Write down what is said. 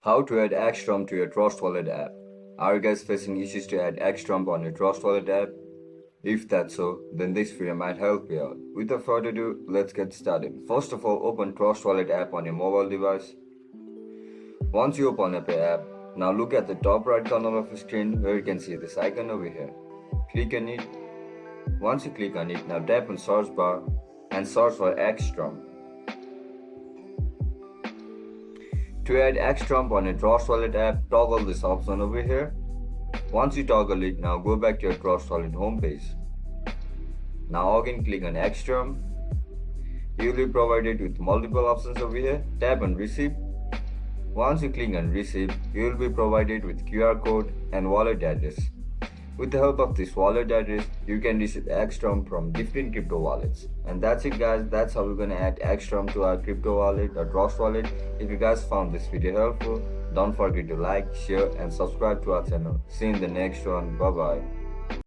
How to add XTRUMP to your Trust Wallet app. Are you guys facing issues to add XTRUMP on your Trust Wallet app? If that's so, then this video might help you out. Without further ado, let's get started. First of all, open Trust Wallet app on your mobile device. Once you open up your app, now look at the top right corner of the screen where you can see this icon over here. Click on it. Once you click on it, now tap on search bar and search for XTRUMP. To add XTRUMP on your Trust Wallet app, toggle this option over here. Once you toggle it, now go back to your Trust Wallet homepage. Now again click on XTRUMP. You will be provided with multiple options over here. Tap on Receipt. Once you click on Receipt, you will be provided with QR code and wallet address. With the help of this wallet address, you can receive XTRUMP from different crypto wallets. And that's it guys, that's how we're gonna add XTRUMP to our crypto wallet or Trust Wallet. If you guys found this video helpful, don't forget to like, share and subscribe to our channel. See you in the next one. Bye bye.